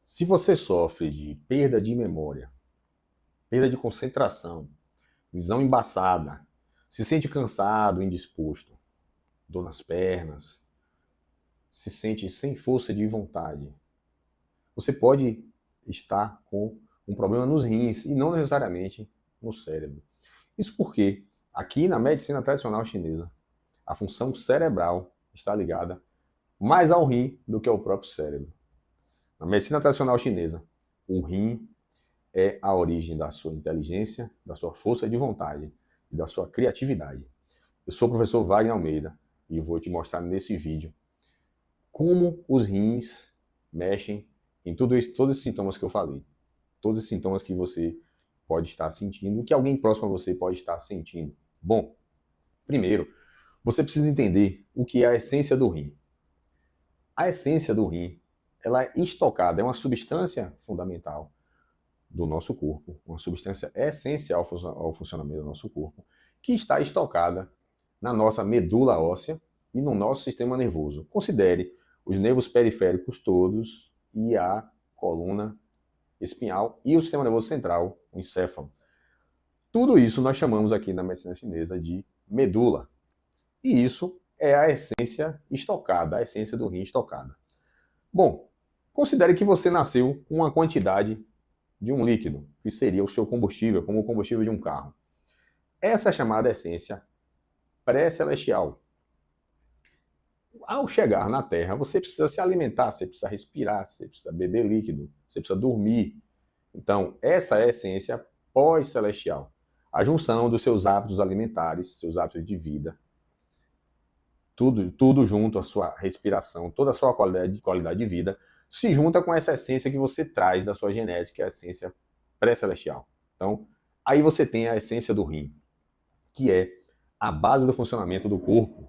Se você sofre de perda de memória, perda de concentração, visão embaçada, se sente cansado, indisposto, dor nas pernas, se sente sem força de vontade, você pode estar com um problema nos rins e não necessariamente no cérebro. Isso porque aqui na medicina tradicional chinesa, a função cerebral está ligada mais ao rim do que ao próprio cérebro. Na medicina tradicional chinesa, o rim é a origem da sua inteligência, da sua força de vontade e da sua criatividade. Eu sou o professor Wagner Almeida e vou te mostrar nesse vídeo como os rins mexem em tudo isso, todos esses sintomas que eu falei, todos esses sintomas que você pode estar sentindo, que alguém próximo a você pode estar sentindo. Bom, primeiro, você precisa entender o que é a essência do rim. A essência do rim, ela é estocada, é uma substância fundamental do nosso corpo, uma substância essencial ao funcionamento do nosso corpo, que está estocada na nossa medula óssea e no nosso sistema nervoso. Considere os nervos periféricos todos e a coluna espinhal e o sistema nervoso central, o encéfalo. Tudo isso nós chamamos aqui na medicina chinesa de medula. E isso é a essência estocada, a essência do rim estocada. Bom, considere que você nasceu com uma quantidade de um líquido, que seria o seu combustível, como o combustível de um carro. Essa é chamada essência pré-celestial. Ao chegar na Terra, você precisa se alimentar, você precisa respirar, você precisa beber líquido, você precisa dormir. Então, essa é a essência pós-celestial. A junção dos seus hábitos alimentares, seus hábitos de vida, tudo junto, a sua respiração, toda a sua qualidade de vida, se junta com essa essência que você traz da sua genética, a essência pré-celestial. Então, aí você tem a essência do rim, que é a base do funcionamento do corpo.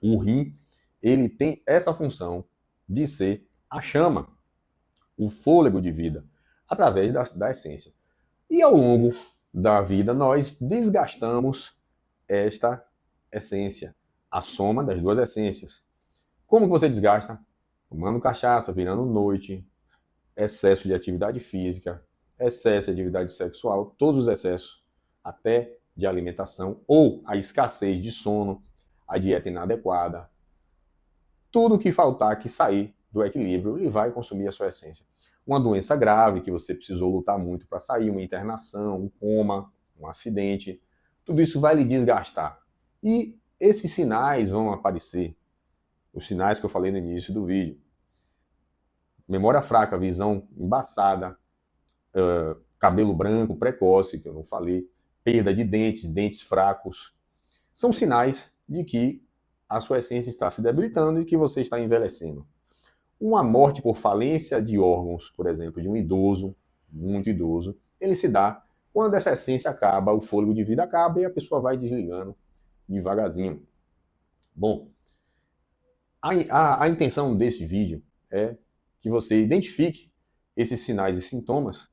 O rim, ele tem essa função de ser a chama, o fôlego de vida, através da essência. E ao longo da vida, nós desgastamos esta essência, a soma das duas essências. Como que você desgasta? Tomando cachaça, virando noite, excesso de atividade física, excesso de atividade sexual, todos os excessos, até de alimentação, ou a escassez de sono, a dieta inadequada. Tudo que faltar, que sair do equilíbrio, ele vai consumir a sua essência. Uma doença grave que você precisou lutar muito para sair, uma internação, um coma, um acidente, tudo isso vai lhe desgastar. E esses sinais vão aparecer, os sinais que eu falei no início do vídeo. Memória fraca, visão embaçada, cabelo branco precoce, que eu não falei, perda de dentes, dentes fracos. São sinais de que a sua essência está se debilitando e que você está envelhecendo. Uma morte por falência de órgãos, por exemplo, de um idoso, muito idoso, ele se dá quando essa essência acaba, o fôlego de vida acaba e a pessoa vai desligando devagarzinho. Bom, a intenção desse vídeo é que você identifique esses sinais e sintomas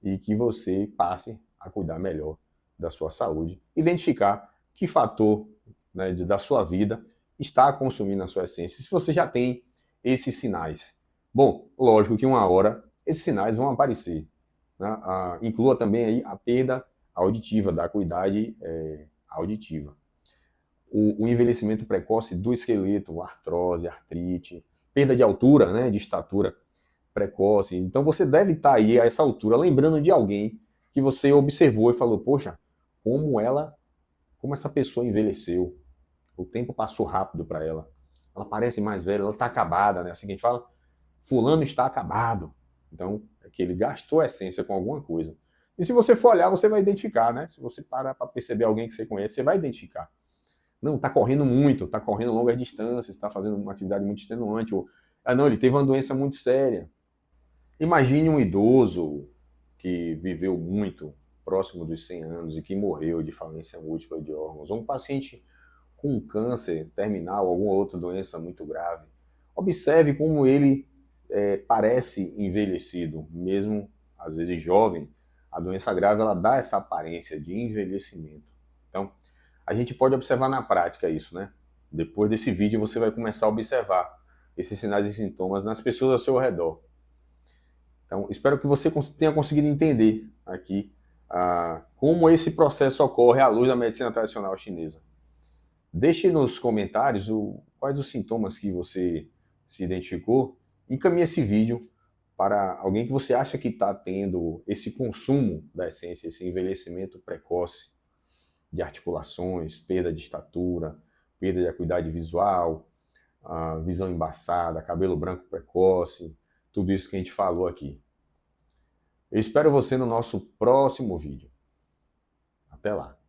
e que você passe a cuidar melhor da sua saúde, identificar que fator, né, da sua vida está consumindo a sua essência. Se você já tem esses sinais, bom, lógico que uma hora esses sinais vão aparecer. Né? Inclua também aí a perda auditiva, da acuidade auditiva. O envelhecimento precoce do esqueleto, artrose, artrite, perda de altura, né, de estatura precoce. Então você deve estar aí a essa altura lembrando de alguém que você observou e falou, poxa, como essa pessoa envelheceu. O tempo passou rápido para ela. Ela parece mais velha, ela está acabada, né? Assim que a gente fala, fulano está acabado. Então, é que ele gastou a essência com alguma coisa. E se você for olhar, você vai identificar, né? Se você parar para perceber alguém que você conhece, você vai identificar. Não, está correndo muito, está correndo longas distâncias, está fazendo uma atividade muito extenuante. Ou, não, ele teve uma doença muito séria. Imagine um idoso que viveu muito, próximo dos 100 anos, e que morreu de falência múltipla de órgãos. Ou um paciente com câncer terminal, alguma outra doença muito grave. Observe como ele parece envelhecido, mesmo às vezes jovem. A doença grave ela dá essa aparência de envelhecimento. Então, a gente pode observar na prática isso, né? Depois desse vídeo você vai começar a observar esses sinais e sintomas nas pessoas ao seu redor. Então, espero que você tenha conseguido entender aqui como esse processo ocorre à luz da medicina tradicional chinesa. Deixe nos comentários quais os sintomas que você se identificou e encaminhe esse vídeo para alguém que você acha que está tendo esse consumo da essência, esse envelhecimento precoce de articulações, perda de estatura, perda de acuidade visual, visão embaçada, cabelo branco precoce, tudo isso que a gente falou aqui. Eu espero você no nosso próximo vídeo. Até lá!